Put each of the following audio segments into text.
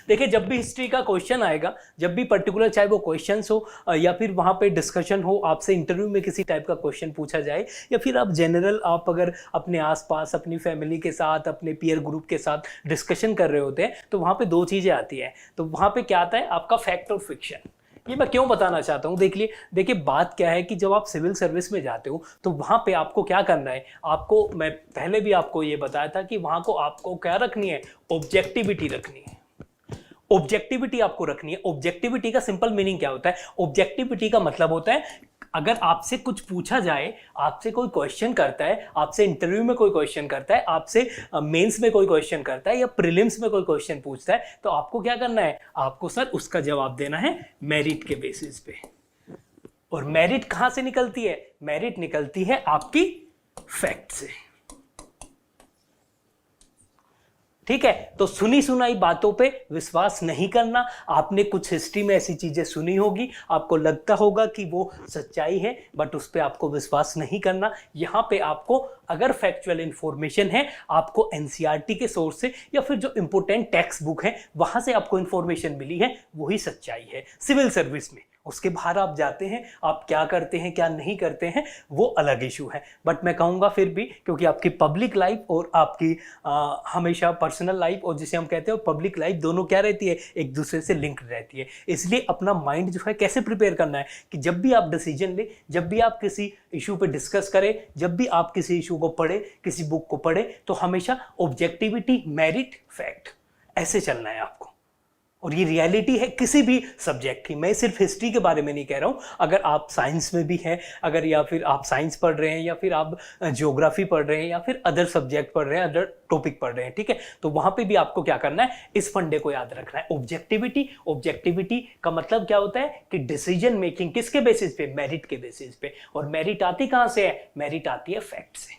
देखिए जब भी हिस्ट्री का क्वेश्चन आएगा, जब भी पर्टिकुलर चाहे वो क्वेश्चंस हो या फिर वहाँ पे डिस्कशन हो, आपसे इंटरव्यू में किसी टाइप का क्वेश्चन पूछा जाए या फिर आप जनरल आप अगर अपने आसपास अपनी फैमिली के साथ अपने पीयर ग्रुप के साथ डिस्कशन कर रहे होते हैं तो वहाँ पे दो चीज़ें आती हैं। तो वहाँ पे क्या आता है आपका फैक्ट और फिक्शन। ये मैं क्यों बताना चाहता हूँ, देखिए बात क्या है कि जब आप सिविल सर्विस में जाते हो तो वहाँ पे आपको क्या करना है, आपको मैं पहले भी आपको ये बताया था कि वहाँ को आपको क्या रखनी है, ऑब्जेक्टिविटी रखनी है। ऑब्जेक्टिविटी आपको रखनी है। ऑब्जेक्टिविटी का सिंपल मीनिंग क्या होता है, ऑब्जेक्टिविटी का मतलब होता है अगर आपसे कुछ पूछा जाए, आपसे कोई क्वेश्चन करता है, आपसे इंटरव्यू में कोई क्वेश्चन करता है, आपसे मेंस में कोई क्वेश्चन करता है या प्रीलिम्स में कोई क्वेश्चन पूछता है, तो आपको क्या करना है, आपको सर उसका जवाब देना है मेरिट के बेसिस पे। और मेरिट कहां से निकलती है, मेरिट निकलती है आपकी फैक्ट से। ठीक है, तो सुनी सुनाई बातों पे विश्वास नहीं करना। आपने कुछ हिस्ट्री में ऐसी चीजें सुनी होगी, आपको लगता होगा कि वो सच्चाई है, बट उस पर आपको विश्वास नहीं करना। यहाँ पे आपको अगर फैक्चुअल इंफॉर्मेशन है, आपको एनसीईआरटी के सोर्स से या फिर जो इंपोर्टेंट टेक्स्ट बुक है वहां से आपको इंफॉर्मेशन मिली है, वही सच्चाई है सिविल सर्विस में। उसके बाहर आप जाते हैं, आप क्या करते हैं क्या नहीं करते हैं वो अलग इशू है। बट मैं कहूँगा फिर भी, क्योंकि आपकी पब्लिक लाइफ और आपकी हमेशा पर्सनल लाइफ और जिसे हम कहते हैं पब्लिक लाइफ, दोनों क्या रहती है, एक दूसरे से लिंक्ड रहती है। इसलिए अपना माइंड जो है कैसे प्रिपेयर करना है कि जब भी आप डिसीजन ले, जब भी आप किसी इशू पे डिस्कस करें, जब भी आप किसी इशू को पढ़े, किसी बुक को पढ़े, तो हमेशा ऑब्जेक्टिविटी, मेरिट, फैक्ट, ऐसे चलना है आपको। और ये रियलिटी है किसी भी सब्जेक्ट की, मैं सिर्फ हिस्ट्री के बारे में नहीं कह रहा हूँ। अगर आप साइंस में भी हैं, अगर या फिर आप साइंस पढ़ रहे हैं या फिर आप ज्योग्राफी पढ़ रहे हैं या फिर अदर सब्जेक्ट पढ़ रहे हैं, अदर टॉपिक पढ़ रहे हैं, ठीक है, तो वहाँ पे भी आपको क्या करना है, इस फंडे को याद रखना है, ऑब्जेक्टिविटी। ऑब्जेक्टिविटी का मतलब क्या होता है कि डिसीजन मेकिंग किसके बेसिस पे, मेरिट के बेसिस पे। और मेरिट आती कहाँ से है, मेरिट आती है फैक्ट से।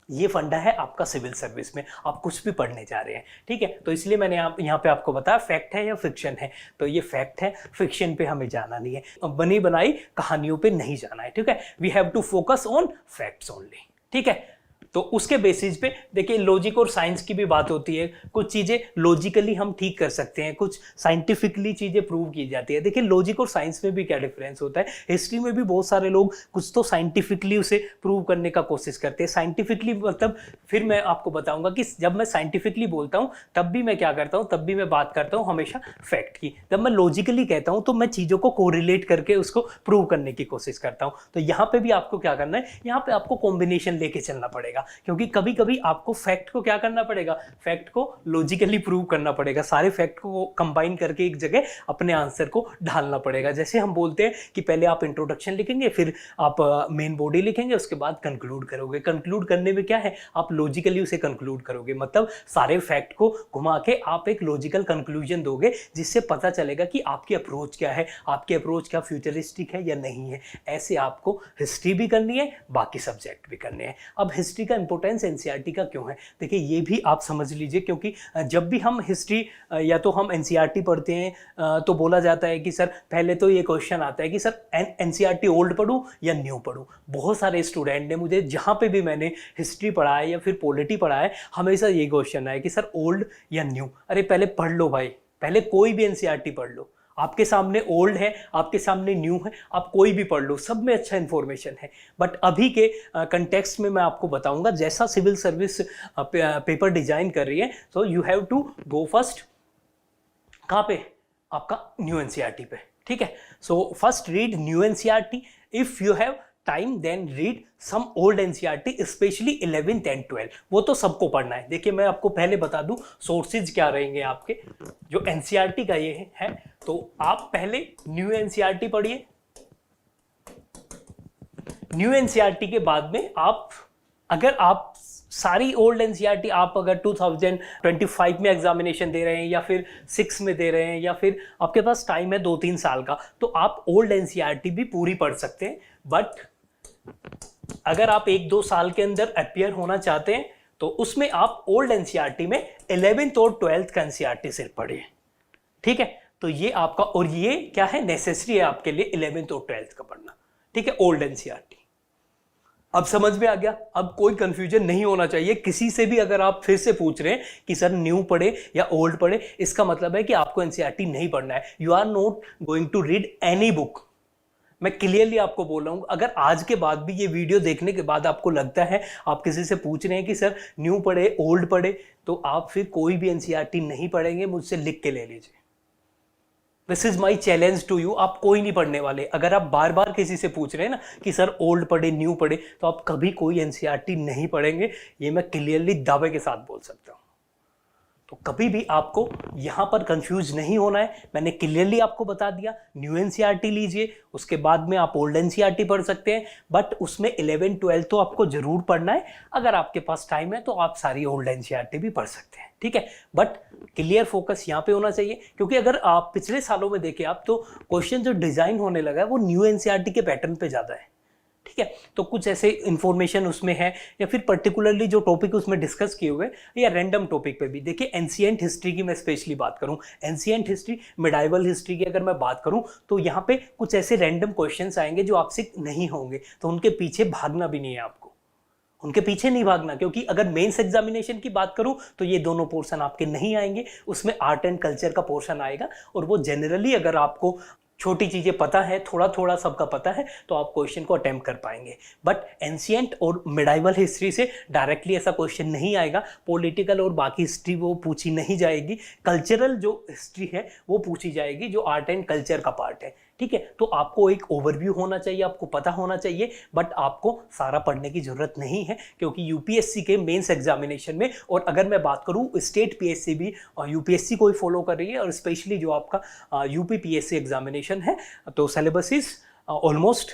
ये फंडा है आपका सिविल सर्विस में, आप कुछ भी पढ़ने जा रहे हैं, ठीक है। तो इसलिए मैंने यहाँ पे आपको बताया फैक्ट है या फिक्शन है, तो ये फैक्ट है, फिक्शन पे हमें जाना नहीं है, बनी बनाई कहानियों पे नहीं जाना है, ठीक है। We have to focus on facts only, ठीक है। तो उसके बेसिस पे देखिए लॉजिक और साइंस की भी बात होती है। कुछ चीज़ें लॉजिकली हम ठीक कर सकते हैं, कुछ साइंटिफिकली चीज़ें प्रूव की जाती है। देखिए लॉजिक और साइंस में भी क्या डिफरेंस होता है। हिस्ट्री में भी बहुत सारे लोग कुछ तो साइंटिफिकली उसे प्रूव करने का कोशिश करते हैं। साइंटिफिकली मतलब फिर मैं आपको बताऊंगा कि जब मैं साइंटिफिकली बोलता हूँ तब भी मैं क्या करता हूँ, तब भी मैं बात करता हूँ हमेशा फैक्ट की। जब मैं लॉजिकली कहता हूँ तो मैं चीज़ों को कोरिलेट करके उसको प्रूव करने की कोशिश करता हूँ। तो यहाँ पे भी आपको क्या करना है, यहाँ पे आपको कॉम्बिनेशन लेके चलना पड़ेगा, क्योंकि कभी कभी आपको फैक्ट को क्या करना पड़ेगा, फैक्ट को लॉजिकली प्रूव करना पड़ेगा, सारे फैक्ट को कंबाइन करके एक जगह अपने आंसर को ढालना पड़ेगा। जैसे हम बोलते हैं कि पहले आप इंट्रोडक्शन लिखेंगे, फिर आप मेन बॉडी लिखेंगे, उसके बाद कंक्लूड करोगे। कंक्लूड करने में क्या है, आप लॉजिकली उसे कंक्लूड करोगे, मतलब सारे फैक्ट को घुमा के आप एक लॉजिकल कंक्लूजन दोगे, जिससे पता चलेगा कि आपकी अप्रोच क्या है, आपकी अप्रोच क्या फ्यूचरिस्टिक है या नहीं है। ऐसे आपको हिस्ट्री भी करनी है, बाकी सब्जेक्ट भी करने हैं। अब हिस्ट्री का इंपोर्टेंस एनसीईआरटी का क्यों है, देखिए ये भी आप समझ लीजिए, क्योंकि जब भी हम हिस्ट्री या तो हम एनसीईआरटी पढ़ते हैं तो बोला जाता है कि सर पहले तो ये क्वेश्चन आता है कि सर एनसीईआरटी ओल्ड पढ़ूं या न्यू पढ़ूं। बहुत सारे स्टूडेंट ने मुझे, जहां पे भी मैंने हिस्ट्री पढ़ा है या फिर पॉलिटी पढ़ा है, हमेशा ये क्वेश्चन है कि सर ओल्ड या न्यू। अरे पहले पढ़ लो भाई, पहले कोई भी एनसीईआरटी पढ़ लो, आपके सामने ओल्ड है, आपके सामने न्यू है, आप कोई भी पढ़ लो, सब में अच्छा इन्फॉर्मेशन है। बट अभी के कंटेक्स्ट में मैं आपको बताऊंगा, जैसा सिविल सर्विस पेपर डिजाइन कर रही है, so you have to go first कहाँ पे, आपका न्यू एनसीईआरटी पे, ठीक है। So first read new NCERT, if you have time then read some old NCERT, specially 11th and 12th, वो तो सबको पढ़ना है। देखिए मैं आपको पहले बता दूं सोर्सेज क्या रहेंगे आपके, जो एनसीईआरटी का ये है, तो आप पहले न्यू एनसीईआरटी पढ़िए। न्यू एनसीईआरटी के बाद में आप, अगर आप सारी ओल्ड एनसीईआरटी आप अगर 2025 में एग्जामिनेशन दे रहे हैं या फिर 6 में दे रहे हैं या फिर आपके पास टाइम है 2-3 साल का, तो आप ओल्ड एनसीईआरटी भी पूरी पढ़ सकते हैं। बट अगर आप 1-2 साल के अंदर अपीयर होना चाहते हैं तो उसमें आप ओल्ड एनसीईआरटी में 11th और 12th का एनसीईआरटी सिर्फ पढ़िए, ठीक है। तो ये आपका, और ये क्या है, नेसेसरी है आपके लिए 11th और 12th का पढ़ना, ठीक है, ओल्ड एनसीईआरटी। अब समझ में आ गया, अब कोई कंफ्यूजन नहीं होना चाहिए किसी से भी। अगर आप फिर से पूछ रहे हैं कि सर न्यू पढ़े या ओल्ड पढ़े, इसका मतलब है कि आपको एनसीईआरटी नहीं पढ़ना है। You are not going to read any book. मैं क्लियरली आपको बोल रहा हूं, अगर आज के बाद भी ये वीडियो देखने के बाद आपको लगता है, आप किसी से पूछ रहे हैं कि सर न्यू पढ़े ओल्ड पढ़े, तो आप फिर कोई भी एनसीईआरटी नहीं पढ़ेंगे, मुझसे लिख के ले लीजिए। This is my challenge to you. आप कोई नहीं पढ़ने वाले। अगर आप बार बार किसी से पूछ रहे हैं ना कि सर ओल्ड पढ़े न्यू पढ़े, तो आप कभी कोई एनसीईआरटी नहीं पढ़ेंगे, ये मैं क्लियरली दावे के साथ बोल सकता हूं। तो कभी भी आपको यहां पर कंफ्यूज नहीं होना है। मैंने क्लियरली आपको बता दिया, न्यू एनसीईआरटी लीजिए, उसके बाद में आप ओल्ड एनसीईआरटी पढ़ सकते हैं, बट उसमें 11 12 तो आपको जरूर पढ़ना है। अगर आपके पास टाइम है तो आप सारी ओल्ड एनसीईआरटी भी पढ़ सकते हैं, ठीक है। बट क्लियर फोकस यहाँ पे होना चाहिए, क्योंकि अगर आप पिछले सालों में देखें आप, तो क्वेश्चन जो डिजाइन होने लगा है वो न्यू एनसीईआरटी के पैटर्न पे ज्यादा है, ठीक है। तो कुछ ऐसे इंफॉर्मेशन उसमें है, या फिर पर्टिकुलरली जो टॉपिक उसमें डिस्कस किए हुए, या रैंडम टॉपिक पे भी। देखिए एंशिएंट हिस्ट्री की मैं स्पेशली बात करूं, एंशिएंट हिस्ट्री, मिडाइवल हिस्ट्री की अगर मैं बात करूं, तो यहाँ पे कुछ ऐसे रैंडम क्वेश्चंस आएंगे जो आपसे नहीं होंगे, तो उनके पीछे भागना भी नहीं है आपको, उनके पीछे नहीं भागना। क्योंकि अगर मेंस एग्जामिनेशन की बात करूं तो ये दोनों पोर्शन आपके नहीं आएंगे, उसमें आर्ट एंड कल्चर का पोर्शन आएगा, और वो जनरली अगर आपको छोटी चीजें पता है, थोड़ा थोड़ा सबका पता है, तो आप क्वेश्चन को अटेम्प्ट कर पाएंगे। बट एंशिएंट और मिडाइवल हिस्ट्री से डायरेक्टली ऐसा क्वेश्चन नहीं आएगा। पॉलिटिकल और बाकी हिस्ट्री वो पूछी नहीं जाएगी, कल्चरल जो हिस्ट्री है वो पूछी जाएगी, जो आर्ट एंड कल्चर का पार्ट है, ठीक है। तो आपको एक ओवरव्यू होना चाहिए, आपको पता होना चाहिए, बट आपको सारा पढ़ने की जरूरत नहीं है, क्योंकि यूपीएससी के मेंस एग्जामिनेशन में, और अगर मैं बात करूं स्टेट पीएससी भी यूपीएससी को ही फॉलो कर रही है, और स्पेशली जो आपका यूपी पीएससी एग्जामिनेशन है, तो syllabus is almost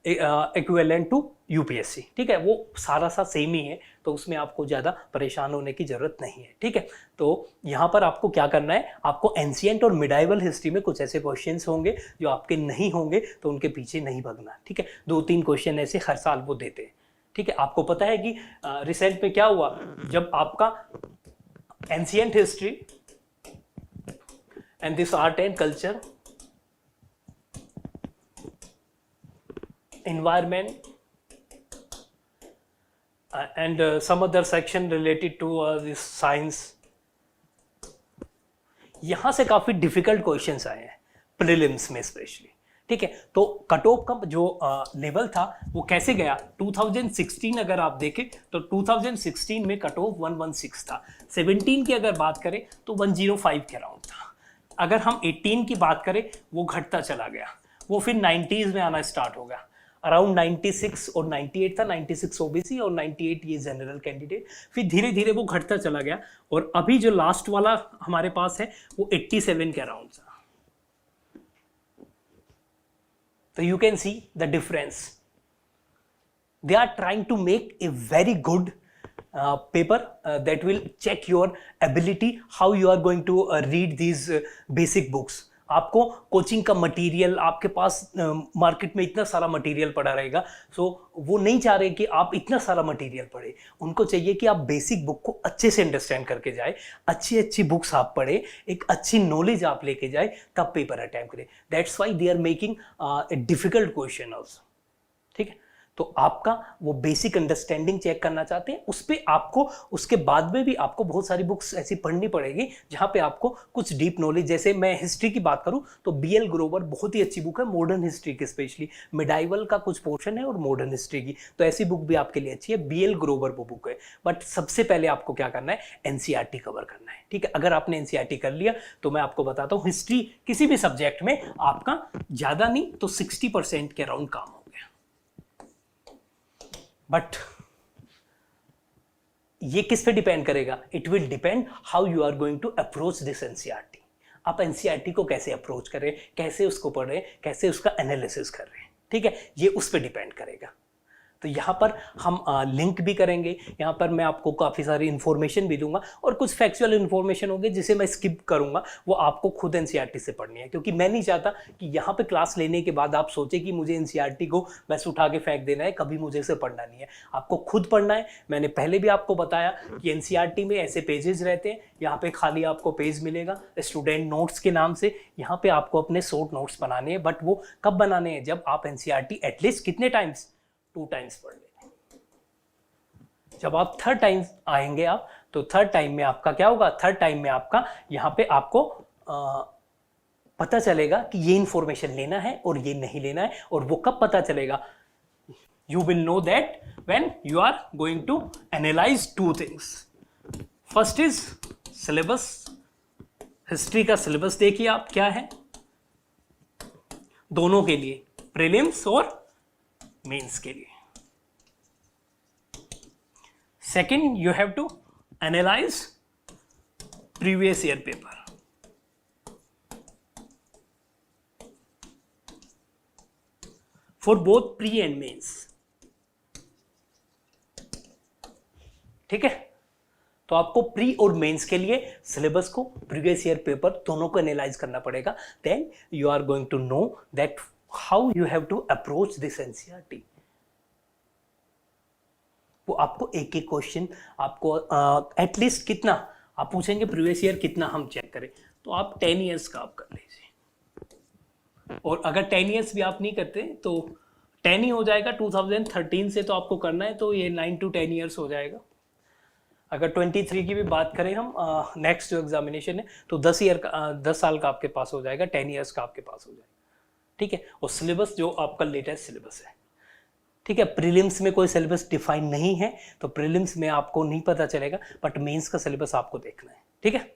equivalent to UPSC, ठीक है। वो सारा सा सेम ही है, तो उसमें आपको ज़्यादा परेशान होने की जरूरत नहीं है, ठीक है। तो यहाँ पर आपको क्या करना है, आपको एंशिएंट और मिडाइवल हिस्ट्री में कुछ ऐसे क्वेश्चंस होंगे जो आपके नहीं होंगे, तो उनके पीछे नहीं भागना, ठीक है। 2-3 क्वेश्चन ऐसे हर साल वो देते हैं, ठीक है। आपको पता है कि रिसेंट में क्या हुआ, जब आपका ancient history and this art and culture, environment and some other section related to this science, यहां से काफी डिफिकल्ट क्वेश्चंस आए हैं प्रीलिम्स में स्पेशली, ठीक है। तो कट ऑफ का जो लेवल था वो कैसे गया, 2016 अगर आप देखें तो 2016 में कट ऑफ 116 था, 17 की अगर बात करें तो 105 के अराउंड था। अगर हम 18 की बात करें वो घटता चला गया, वो फिर 90s में आना स्टार्ट हो गया, अराउंड 96 और 98 था, 96 ओबीसी और 98 ये जनरल कैंडिडेट, फिर धीरे धीरे वो घटता चला गया, और अभी जो लास्ट वाला हमारे पास है वो 87 के अराउंड था। तो you can see the difference, they are trying to make a very good paper that will check your ability, how you are going to read these basic books. आपको कोचिंग का material, आपके पास market में इतना सारा material पड़ा रहेगा, सो वो नहीं चाह रहे कि आप इतना सारा मटेरियल पढ़े, उनको चाहिए कि आप बेसिक बुक को अच्छे से अंडरस्टैंड करके जाए, अच्छी अच्छी बुक्स आप पढ़े, एक अच्छी नॉलेज आप लेके जाए, तब पेपर अटेम्प्ट करें। That's why they are making a difficult question also, ठीक है। तो आपका वो बेसिक अंडरस्टैंडिंग चेक करना चाहते हैं, उस पर आपको उसके बाद में भी आपको बहुत सारी बुक्स ऐसी पढ़नी पड़ेगी जहां पे आपको कुछ डीप नॉलेज, जैसे मैं हिस्ट्री की बात करूं तो बीएल ग्रोवर बहुत ही अच्छी बुक है, मॉडर्न हिस्ट्री की, स्पेशली मिडाइवल का कुछ पोर्शन है और मॉडर्न हिस्ट्री की, तो ऐसी बुक भी आपके लिए अच्छी है, बीएल ग्रोवर वो बुक है। बट सबसे पहले आपको क्या करना है, एनसीईआरटी कवर करना है, ठीक है। अगर आपने एनसीईआरटी कर लिया तो मैं आपको बताता हूँ, हिस्ट्री किसी भी सब्जेक्ट में आपका ज्यादा नहीं तो 60% के अराउंड काम हो गया। बट ये किस पे डिपेंड करेगा, it will depend how you are going to approach this NCERT. आप एनसीईआरटी को कैसे अप्रोच कर रहे हैं, कैसे उसको पढ़ रहे हैं, कैसे उसका एनालिसिस कर रहे हैं, ठीक है, ये उस पर डिपेंड करेगा। तो यहाँ पर हम लिंक भी करेंगे, यहाँ पर मैं आपको काफ़ी सारी इन्फॉर्मेशन भी दूंगा, और कुछ फैक्चुअल इन्फॉर्मेशन होगी जिसे मैं स्किप करूँगा, वो आपको खुद एनसीईआरटी से पढ़नी है, क्योंकि मैं नहीं चाहता कि यहाँ पे क्लास लेने के बाद आप सोचे कि मुझे एनसीईआरटी को बस उठा के फेंक देना है, कभी मुझे इसे पढ़ना नहीं है, आपको खुद पढ़ना है। मैंने पहले भी आपको बताया कि एनसीईआरटी में ऐसे पेजेस रहते हैं, यहाँ पे खाली आपको पेज मिलेगा स्टूडेंट नोट्स के नाम से, यहाँ पे आपको अपने शॉर्ट नोट्स बनाने हैं, बट वो कब बनाने हैं, जब आप एनसीईआरटी एटलीस्ट कितने टाइम्स 2 टाइम्स पढ़ लेने। जब आप थर्ड टाइम आएंगे आप, तो थर्ड टाइम में आपका क्या होगा, थर्ड टाइम में आपका यहाँ पे आपको पता चलेगा कि ये इंफॉर्मेशन लेना है और ये नहीं लेना है। और वो कब पता चलेगा, you will know that when you are going to analyze 2 things. First is syllabus, history का सिलेबस देखिए आप क्या है दोनों के लिए, प्रीलिम्स और मेंस के लिए। Second, you have to analyze previous year paper. For both pre and mains. ठीक है, तो आपको प्री और मेंस के लिए सिलेबस को, प्रीवियस ईयर पेपर दोनों को एनालाइज करना पड़ेगा। Then you are going to know that how you have to approach this NCERT. वो आपको एक एक क्वेश्चन आपको एटलीस्ट कितना आप पूछेंगे, प्रीवियस ईयर कितना हम चेक करें, तो आप 10 ईयर्स का आप कर लीजिए। और अगर 10 ईयर्स भी आप नहीं करते तो 10 ही हो जाएगा, 2013 से तो आपको करना है, तो ये 9 to 10 ईयर्स हो जाएगा। अगर 23 की भी बात करें हम, नेक्स्ट जो एग्जामिनेशन है, तो 10 साल का आपके पास हो जाएगा, 10 ईयर्स का आपके पास हो जाएगा। ठीक है, और सिलेबस जो आपका लेटेस्ट सिलेबस है। ठीक है, प्रीलिम्स में कोई सिलेबस डिफाइन नहीं है, तो प्रीलिम्स में आपको नहीं पता चलेगा, बट मेंस का सिलेबस आपको देखना है। ठीक है।